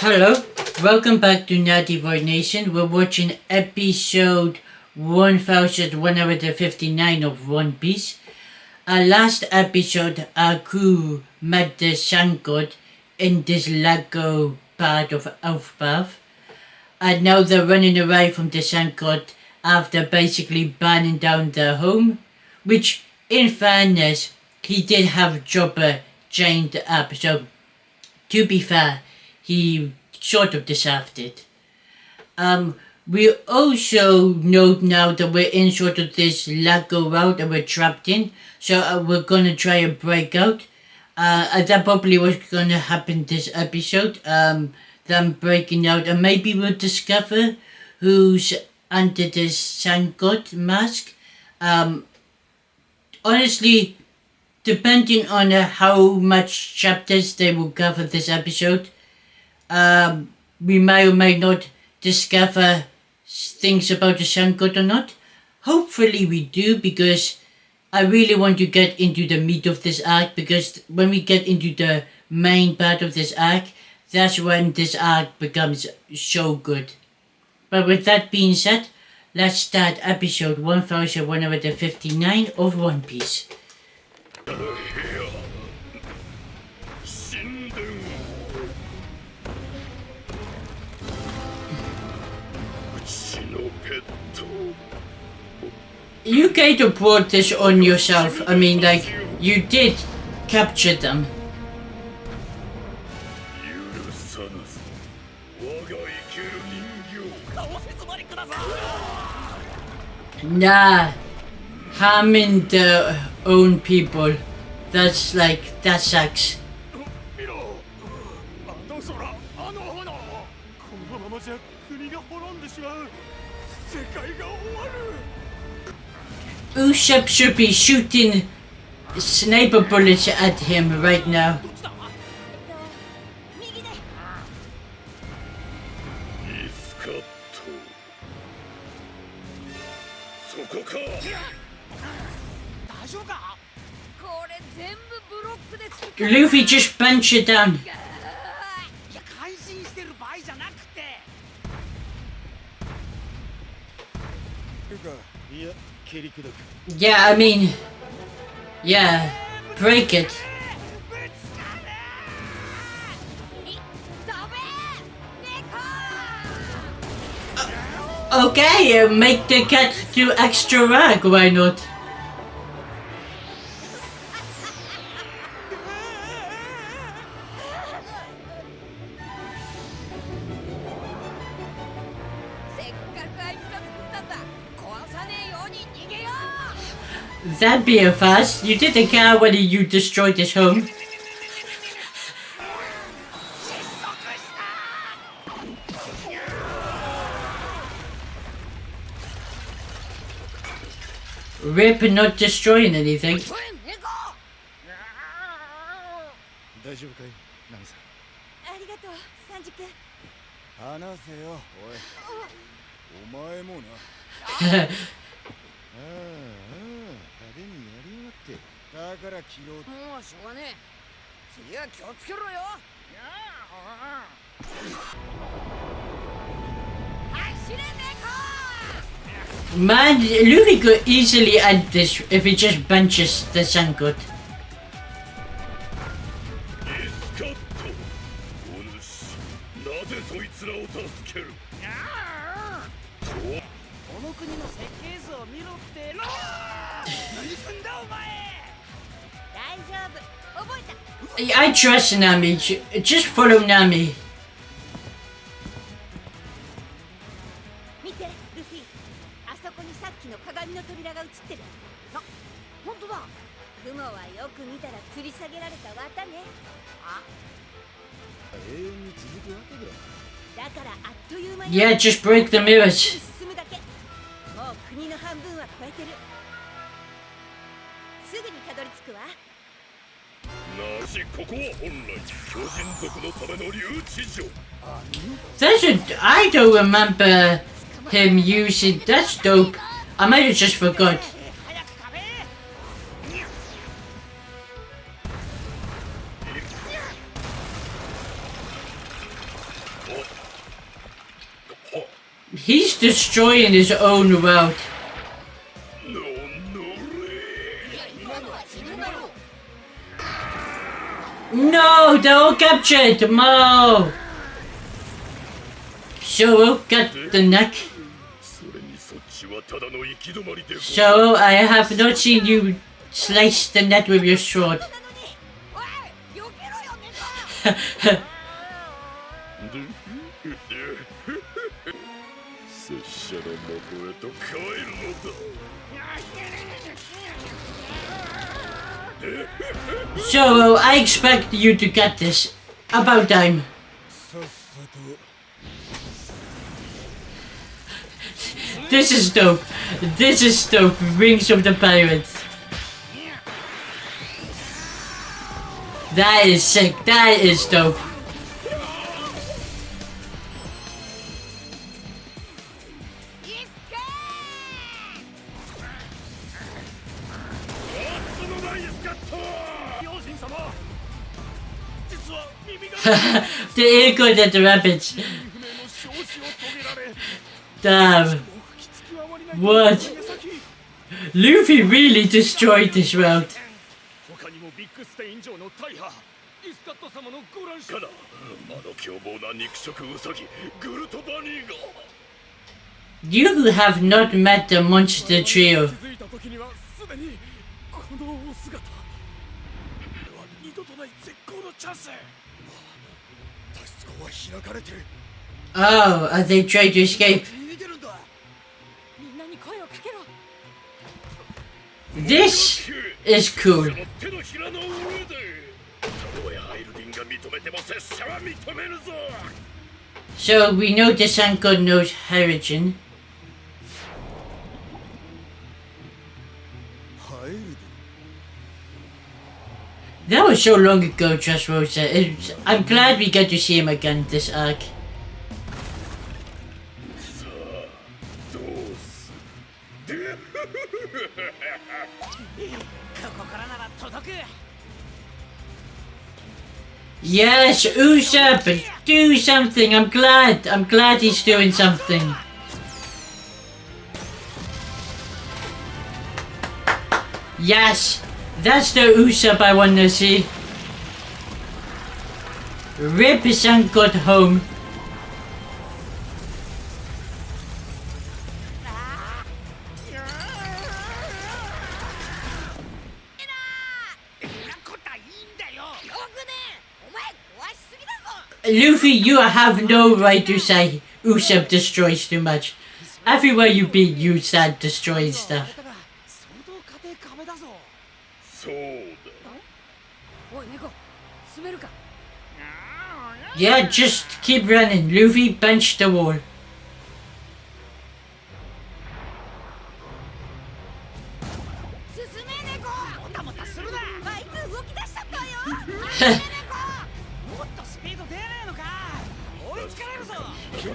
Hello, welcome back to Natty Void Nation. We're watching episode 1159 of One Piece. Last episode, our crew met the Sun God in this Lago part of Elbaph. And now they're running away from the Sun God after basically burning down their home. Which, in fairness, he did have Chopper chained up. So, to be fair, he sort of deserved it. We also know now that we're in sort of this Lago route that we're trapped in. So we're gonna try and break out. That probably was gonna happen this episode. Them breaking out, and maybe we'll discover who's under this Sun God mask. Honestly, depending on how much chapters they will cover this episode, we may or may not discover things about the Sun God or not. Hopefully we do, because I really want to get into the meat of this arc, because when we get into the main part of this arc, that's when this arc becomes so good. But with that being said, let's start episode 1159 of One Piece. You kind of brought this on yourself. I mean, like, you did capture them. Nah, harming their own people, that's like, that sucks. Usopp should be shooting sniper bullets at him right now. Luffy, just punch it down. Yeah, I mean, yeah, break it. Okay, make the cat do extra work, why not? That'd be a fast. You didn't care whether you destroyed his home. Rip not destroying anything. Man, Luffy could easily end this if he just benches the Sun God. I trust Nami, just follow Nami. Yeah, just break the mirrors. I don't remember him using. That's dope. I might have just forgot. He's destroying his own world. No, they're all captured. No. So got the neck. So I have not seen you slice the neck with your sword. So I expect you to get this. About time. This is dope. This is dope. Rings of the Pirates. That is sick. That is dope. The earthquake at the rapids. Damn. What? Luffy really destroyed this world. You have not met the monster trio. Oh, are they trying to escape? This is cool. So we know the Sun God knows Harrigan. That was so long ago, Dressrosa. I'm glad we get to see him again this arc. Yes, Usopp, do something. I'm glad he's doing something. Yes, that's the Usopp I want to see. Rip his son got home. Luffy, you have no right to say Usopp destroys too much. Everywhere you be, you start destroying stuff. Yeah, just keep running. Luffy, punch the wall.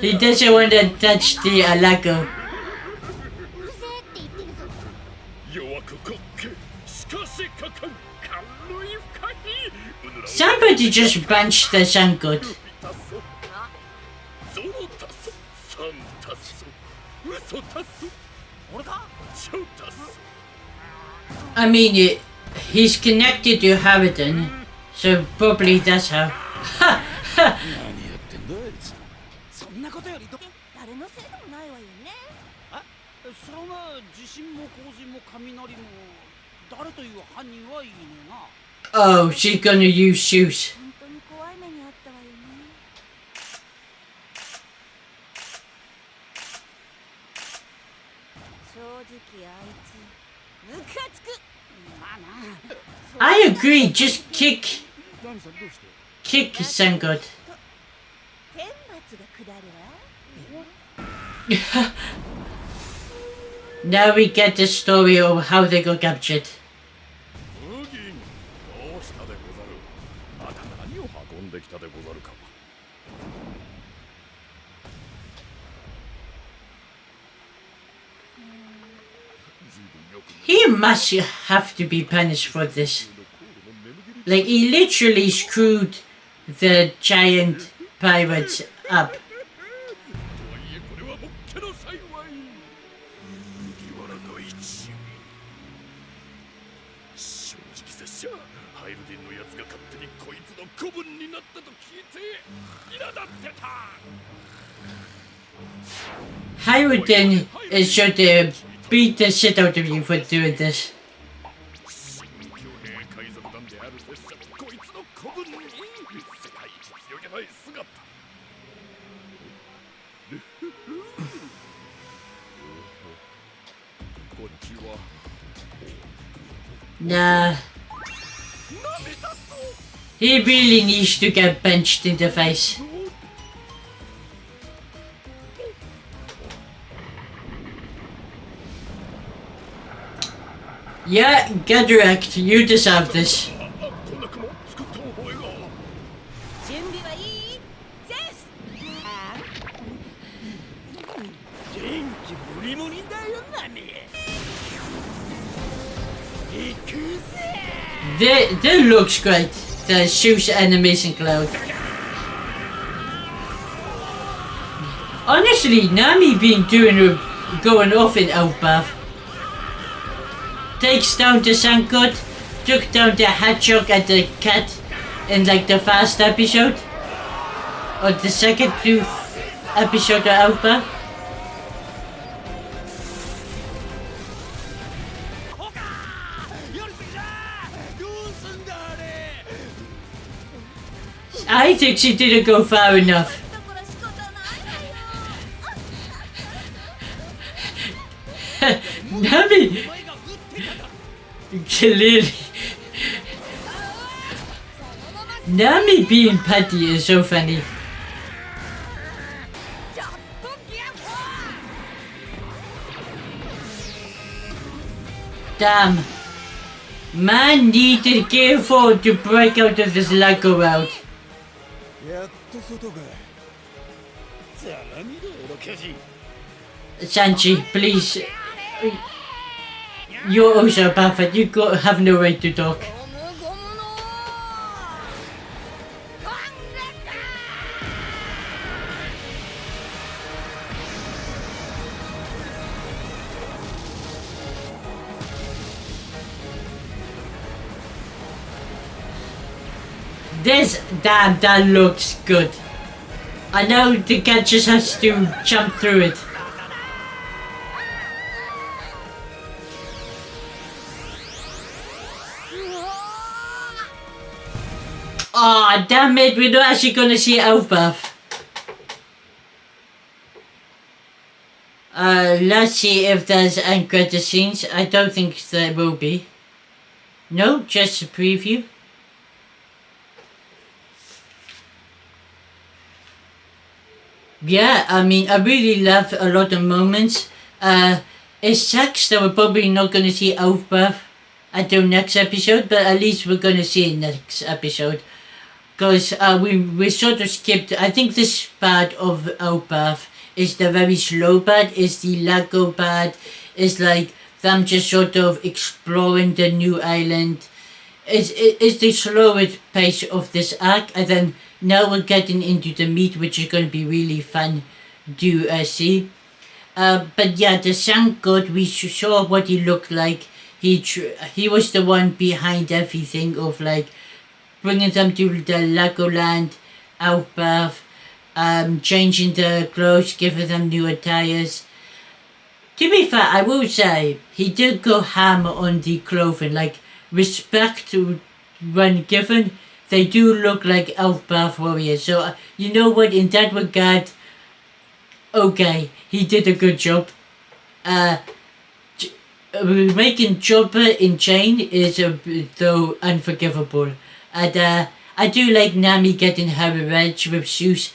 He doesn't want to touch the Alaco. Somebody just punched the Sun God. I mean, he's connected to Harrigan, so probably that's how. Oh, she's gonna use shoes. I agree, just kick Sun God. Now we get the story of how they got captured. He must have to be punished for this. Like, he literally screwed the giant pirates up. とはいえこれはもっけの幸い。麦わらの一味。正直拙者ハイルデンのやつが勝手にこいつの子分になったと聞いて苛立ってた。 Hyrutin is sure to beat the shit out of you for doing this. 新強兵海賊団である拙者こいつの子分に世界一強げない姿。こっちは Nah. He really needs to get punched in the face. Yeah, get wrecked. You deserve this. こんな雲作った覚えが。準備はいい？ゼウス。元気もりもりだよナミ。行くぜ。That looks great. The shoots animation cloud. Honestly, Nami been going off in Elbaph. Takes down the Sun God, took down the hedgehog and the cat in like the first episode. Or the second episode of Elbaph. I think she didn't go far enough. だから仕方ないわよ。 Nami! Clearly. Nami being petty is so funny. ちょっとギャフォー。 Damn. Man needed careful to break out of this Lego world. やっと外が。ざまみろ愚かじ。 Sanchi, please. You're also perfect. You have no right to talk. ゴムゴムのファンレッカDamn, that looks good. I know the cat just has to jump through it. Aw, damn it, we're not actually gonna see Elbaph. Let's see if there's end credit scenes. I don't think there will be. No, just a preview. Yeah, I mean, I really love a lot of moments. It sucks that we're probably not gonna see Elbaph until next episode, but at least we're gonna see it next episode. Because we sort of skipped. I think this part of Elbaph is the very slow part, is the Lego part, is like them just sort of exploring the new island. It's the slowest pace of this arc, and then now we're getting into the meat, which is going to be really fun to see. But yeah, the Sun God, we saw what he looked like. He was the one behind everything of like bringing them to the Legoland, Elbaph, changing the clothes, giving them new attires. To be fair, I will say, he did go ham on the clothing, like, respect when given, they do look like Elbaph warriors. So, you know what, in that regard, okay, he did a good job. Making Chopper in chain is, though, unforgivable. And I do like Nami getting her revenge with Zeus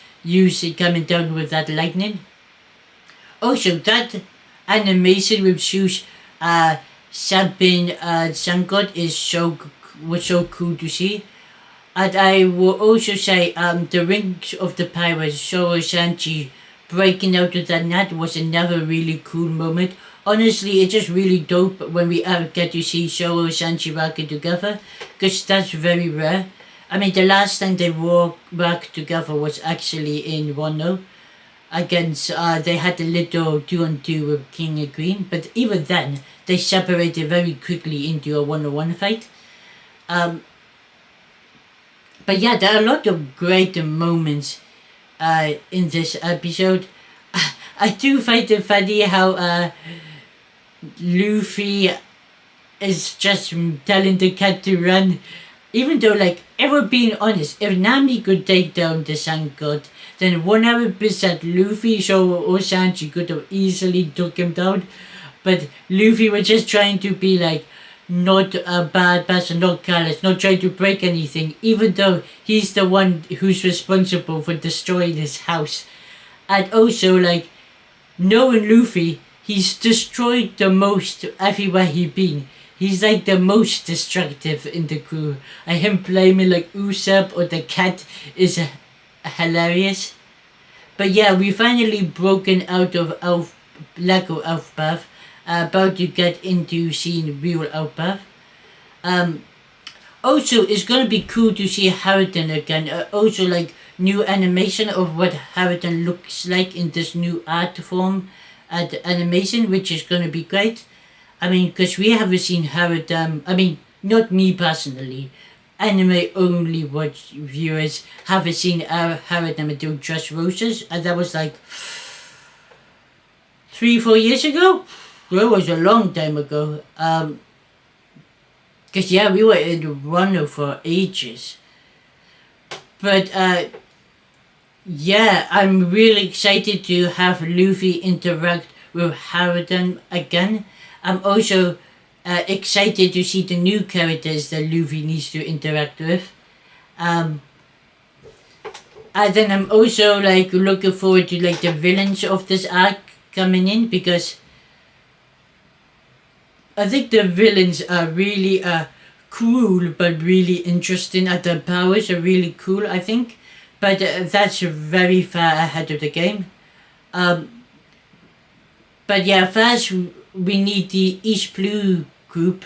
coming down with that lightning. Also, that animation with Zeus stabbing Sun God was so cool to see. And I will also say the Rings of the Pirates, Zoro Sanji breaking out of that net was another really cool moment. Honestly, it's just really dope when we get to see Zoro and Sanji working together, because that's very rare. I mean, the last time they worked together was actually in Wano against, they had a little 2-on-2 with King and Queen, but even then, they separated very quickly into a 1-on-1 fight. But yeah, there are a lot of great moments in this episode. I do find it funny how Luffy is just telling the cat to run. Even though, like, if we're being honest, if Nami could take down the Sun God, then 100% Luffy or Sanji could have easily took him down. But Luffy was just trying to be like, not a bad person, not callous, not trying to break anything, even though he's the one who's responsible for destroying his house. And also, like, knowing Luffy, he's destroyed the most everywhere he's been. He's like the most destructive in the crew. And him blaming like Usopp or the cat is hilarious. But yeah, we finally broken out of Lego Elbaph. About to get into seeing real Elbaph. Also, it's gonna be cool to see Harridan again. Also, like, new animation of what Harridan looks like in this new art form and animation, which is gonna be great. I mean, because we haven't seen Harridan. I mean, not me personally. Anime only watch viewers haven't seen Harridan until Dress Roses, and that was like 3-4 years ago. That was a long time ago. Cause yeah, we were in Wano for ages. But yeah, I'm really excited to have Luffy interact with Harridan again. I'm also excited to see the new characters that Luffy needs to interact with. And then I'm also like looking forward to like the villains of this arc coming in, because I think the villains are really cool but really interesting, and their powers are really cool, I think. But that's very far ahead of the game. But yeah, first we need the East Blue group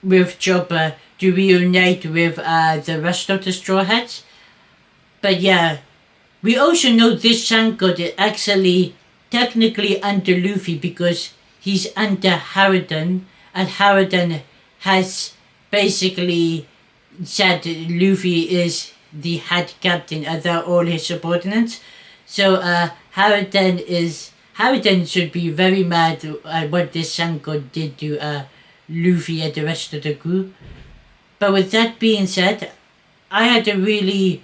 with Chopper to reunite with the rest of the Straw Hats. But yeah, we also know this Sun God is actually technically under Luffy because he's under Harridan, and Harridan has basically said Luffy is the head captain and they're all his subordinates. So Harridan should be very mad at what this Sun God did to Luffy and the rest of the crew. But with that being said, I had a really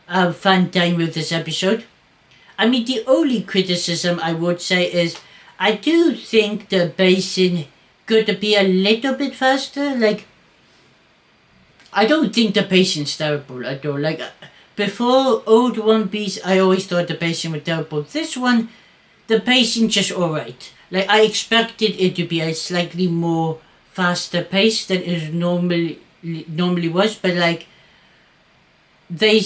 fun time with this episode. I mean, the only criticism I would say is I do think the pacing could be a little bit faster. Like, I don't think the pacing's terrible at all. Like, before old One Piece, I always thought the pacing was terrible. This one, the pacing just alright. Like, I expected it to be a slightly more faster pace than it normally was, but like, they're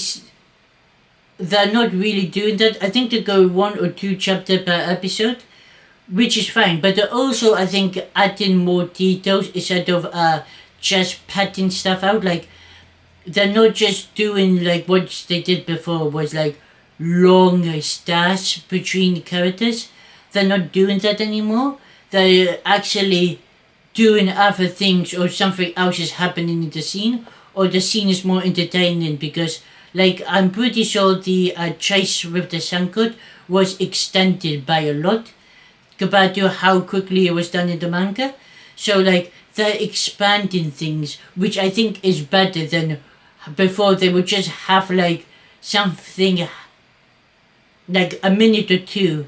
not really doing that. I think they go 1 or 2 chapters per episode, which is fine. But they're also, I think, adding more details instead of just patting stuff out. Like, they're not just doing like what they did before was like long stars between characters. They're not doing that anymore. They're actually doing other things, or something else is happening in the scene, or the scene is more entertaining because, like, I'm pretty sure the chase with the Sun God was extended by a lot compared to how quickly it was done in the manga. So, like, they're expanding things, which I think is better than before. They would just have, like, something like a minute or two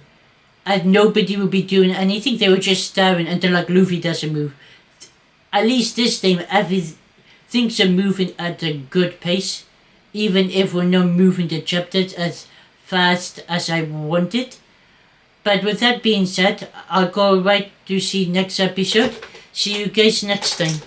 and nobody would be doing anything. They were just staring until, like, Luffy doesn't move. At least this time, things are moving at a good pace, even if we're not moving the chapters as fast as I wanted. But with that being said, I'll go right to see next episode. See you guys next time.